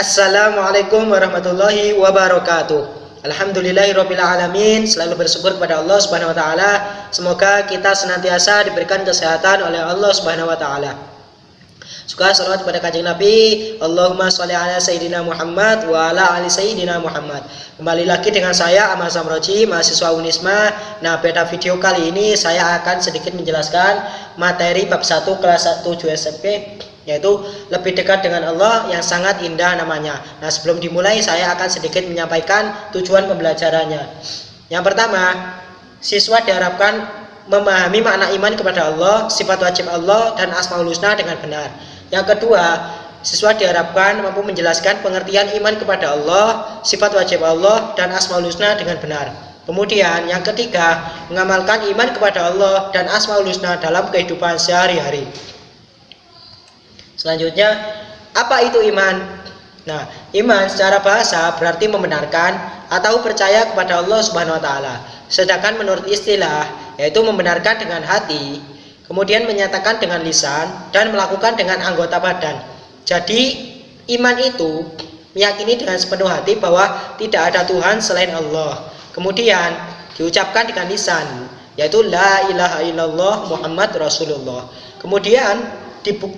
Assalamualaikum warahmatullahi wabarakatuh. Alhamdulillahirabbil alamin. Selalu bersyukur kepada Allah Subhanahu wa taala. Semoga kita senantiasa diberikan kesehatan oleh Allah Subhanahu wa taala. Juga salawat kepada Kanjeng Nabi. Allahumma sholli ala sayyidina Muhammad wa ala ali sayyidina Muhammad. Kembali lagi dengan saya Ahmad Samroji, mahasiswa Unisma. Nah, pada video kali ini saya akan sedikit menjelaskan materi bab 1 kelas 7 SMP, yaitu lebih dekat dengan Allah yang sangat indah namanya. Nah, sebelum dimulai saya akan sedikit menyampaikan tujuan pembelajarannya. Yang pertama, siswa diharapkan memahami makna iman kepada Allah, sifat wajib Allah, dan Asmaul Husna dengan benar. Yang kedua, siswa diharapkan mampu menjelaskan pengertian iman kepada Allah, sifat wajib Allah, dan Asmaul Husna dengan benar. Kemudian yang ketiga, mengamalkan iman kepada Allah dan Asmaul Husna dalam kehidupan sehari-hari. Selanjutnya, apa itu iman? Nah, iman secara bahasa berarti membenarkan atau percaya kepada Allah Subhanahu wa taala. Sedangkan menurut istilah yaitu membenarkan dengan hati, kemudian menyatakan dengan lisan, dan melakukan dengan anggota badan. Jadi, iman itu meyakini dengan sepenuh hati bahwa tidak ada Tuhan selain Allah. Kemudian diucapkan dengan lisan, yaitu la ilaha illallah Muhammad Rasulullah. Kemudian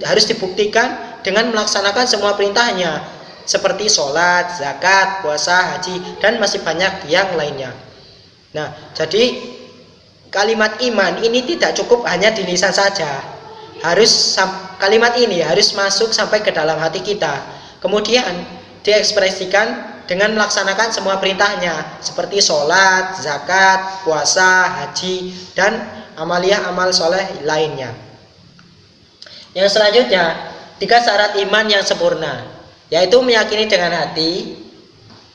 harus dibuktikan dengan melaksanakan semua perintahnya, seperti sholat, zakat, puasa, haji, dan masih banyak yang lainnya. Nah, jadi kalimat iman ini tidak cukup hanya di lisan saja. Kalimat ini harus masuk sampai ke dalam hati kita. Kemudian diekspresikan dengan melaksanakan semua perintahnya, seperti sholat, zakat, puasa, haji, dan amaliyah amal soleh lainnya. Yang selanjutnya, 3 syarat iman yang sempurna, yaitu meyakini dengan hati,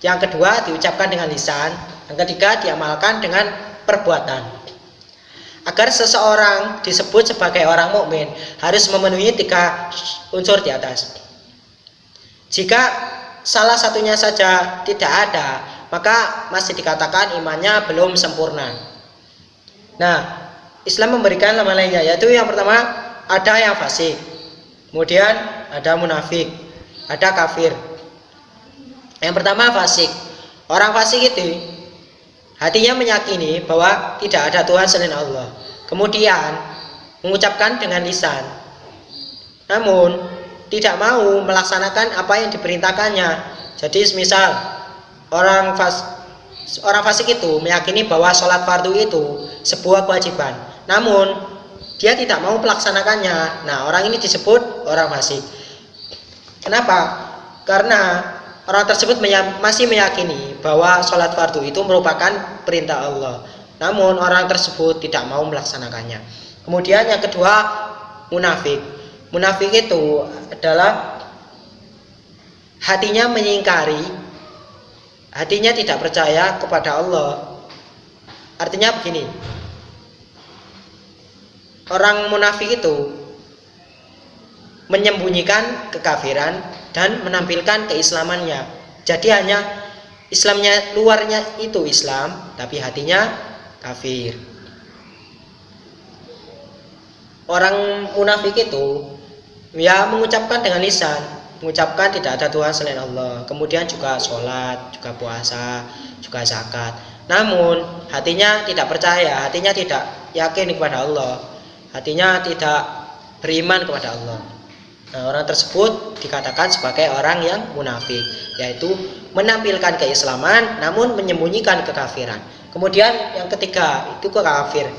yang kedua diucapkan dengan lisan, yang ketiga diamalkan dengan perbuatan. Agar seseorang disebut sebagai orang mukmin harus memenuhi 3 unsur di atas. Jika salah satunya saja tidak ada, maka masih dikatakan imannya belum sempurna. Nah, Islam memberikan nama lainnya, yaitu yang pertama ada yang fasik, kemudian ada munafik, ada kafir. Yang pertama fasik. Orang fasik itu hatinya meyakini bahwa tidak ada Tuhan selain Allah, kemudian mengucapkan dengan lisan, namun tidak mau melaksanakan apa yang diperintahkannya. Jadi misal orang fasik itu meyakini bahwa sholat fardu itu sebuah kewajiban, namun dia tidak mau melaksanakannya. Nah, orang ini disebut orang fasik. Kenapa? Karena orang tersebut masih meyakini bahwa sholat fardu itu merupakan perintah Allah, namun orang tersebut tidak mau melaksanakannya. Kemudian yang kedua, munafik. Munafik itu adalah hatinya mengingkari, hatinya tidak percaya kepada Allah. Artinya begini, orang munafik itu menyembunyikan kekafiran dan menampilkan keislamannya. Jadi hanya Islamnya, luarnya itu Islam, tapi hatinya kafir. Orang munafik itu ya mengucapkan dengan lisan, mengucapkan tidak ada Tuhan selain Allah, kemudian juga sholat, juga puasa, juga zakat, namun hatinya tidak percaya, hatinya tidak yakin kepada Allah, hatinya tidak beriman kepada Allah. Nah, orang tersebut dikatakan sebagai orang yang munafik, yaitu menampilkan keislaman namun menyembunyikan kekafiran. Kemudian yang ketiga itu kafir.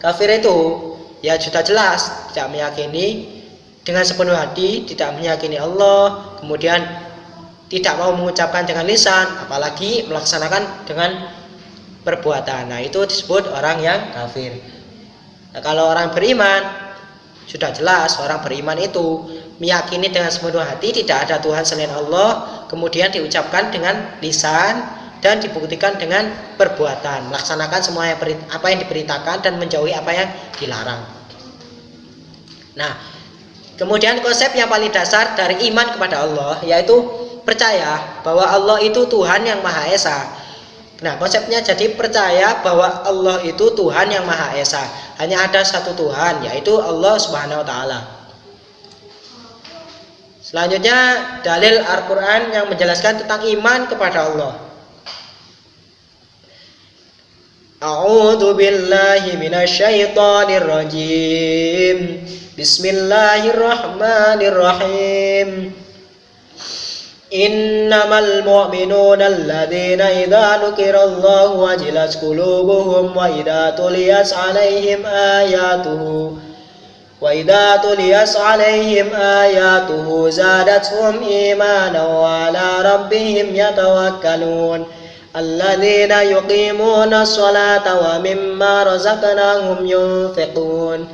Kafir itu ya sudah jelas tidak meyakini dengan sepenuh hati, tidak meyakini Allah, kemudian tidak mau mengucapkan dengan lisan, apalagi melaksanakan dengan perbuatan. Nah, itu disebut orang yang kafir. Nah, kalau orang beriman, sudah jelas orang beriman itu meyakini dengan sepenuh hati tidak ada Tuhan selain Allah, kemudian diucapkan dengan lisan dan dibuktikan dengan perbuatan, melaksanakan semua apa yang diperintahkan dan menjauhi apa yang dilarang. Nah, kemudian konsep yang paling dasar dari iman kepada Allah yaitu percaya bahwa Allah itu Tuhan yang Maha Esa. Nah, konsepnya jadi percaya bahwa Allah itu Tuhan yang Maha Esa. Hanya ada satu Tuhan, yaitu Allah Subhanahu wa taala. Selanjutnya dalil Al-Quran yang menjelaskan tentang iman kepada Allah. A'udzu billahi minasyaitonir rajim. Bismillahirrahmanirrahim. Innamal mu'minuna alladzina idza dzukirallahu wajilat qulubuhum wa idza tuliyat 'alaihim ayatuhu zadatuhum imanan wa 'ala rabbihim yatawakkalun alladzina yuqimuna sholata wa mimma razaqnahum yunfiqun.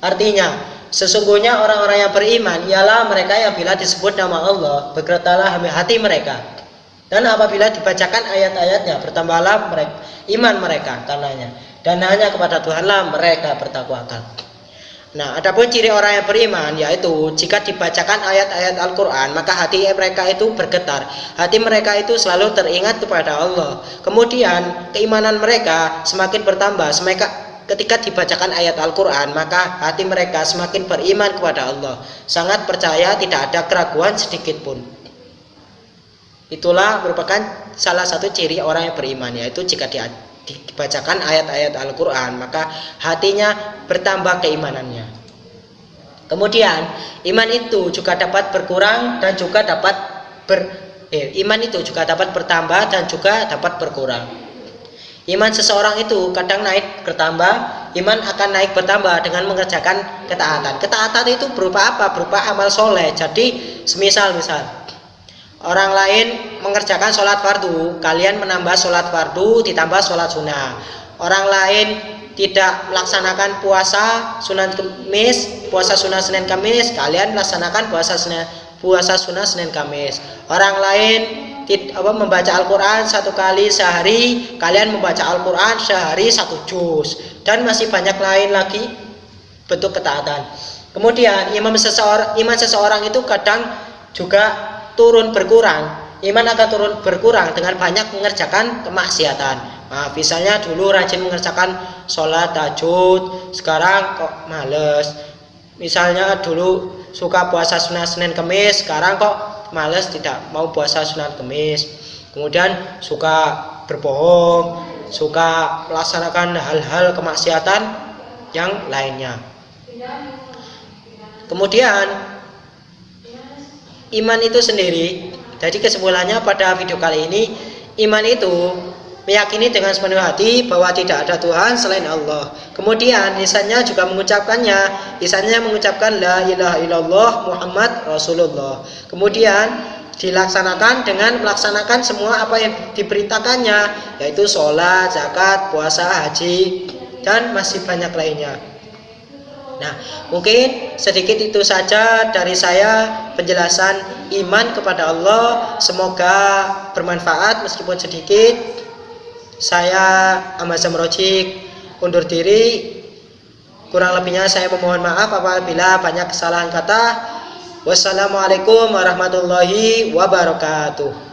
Artinya, sesungguhnya orang-orang yang beriman ialah mereka yang bila disebut nama Allah bergetarlah hati mereka, dan apabila dibacakan ayat-ayatnya bertambahlah iman mereka karenanya, dan hanya kepada Tuhanlah mereka bertakwakan. Nah, adapun ciri orang yang beriman yaitu jika dibacakan ayat-ayat Al-Quran maka hati mereka itu bergetar, hati mereka itu selalu teringat kepada Allah. Kemudian keimanan mereka semakin bertambah ketika dibacakan ayat Al-Quran, maka hati mereka semakin beriman kepada Allah, sangat percaya, tidak ada keraguan sedikit pun. Itulah merupakan salah satu ciri orang yang beriman, yaitu jika dibacakan ayat-ayat Al-Quran maka hatinya bertambah keimanannya. Kemudian iman itu juga dapat berkurang dan juga dapat bertambah dan juga dapat berkurang. Iman seseorang itu kadang naik bertambah, iman akan naik bertambah dengan mengerjakan ketaatan. Ketaatan itu berupa apa? Berupa amal soleh. Jadi misal orang lain mengerjakan sholat fardu, kalian menambah sholat fardu ditambah sholat sunnah. Orang lain tidak melaksanakan puasa sunnah Senin Kamis, kalian melaksanakan puasa sunnah Senin Kamis. Orang lain membaca Al-Quran 1 kali sehari, kalian membaca Al-Quran sehari 1 juz, dan masih banyak lain lagi bentuk ketaatan. Kemudian iman seseorang itu kadang juga turun berkurang. Iman akan turun berkurang dengan banyak mengerjakan kemaksiatan. Nah, misalnya dulu rajin mengerjakan sholat tahajud, sekarang kok males. Misalnya dulu suka puasa sunnah Senin Kamis, sekarang kok males, tidak mau puasa sunat Kamis. Kemudian suka berbohong, suka melaksanakan hal-hal kemaksiatan yang lainnya. Kemudian iman itu sendiri, jadi kesimpulannya pada video kali ini, iman itu meyakini dengan sepenuh hati bahwa tidak ada Tuhan selain Allah. Kemudian lisannya juga mengucapkannya, lisannya mengucapkan la ilaha illallah Muhammad Rasulullah. Kemudian dilaksanakan dengan melaksanakan semua apa yang diberitakannya, yaitu sholat, zakat, puasa, haji, dan masih banyak lainnya. Nah, mungkin sedikit itu saja dari saya penjelasan iman kepada Allah. Semoga bermanfaat meskipun sedikit. Saya Ahmad Zamrojik undur diri. Kurang lebihnya saya memohon maaf apabila banyak kesalahan kata. Wassalamualaikum warahmatullahi wabarakatuh.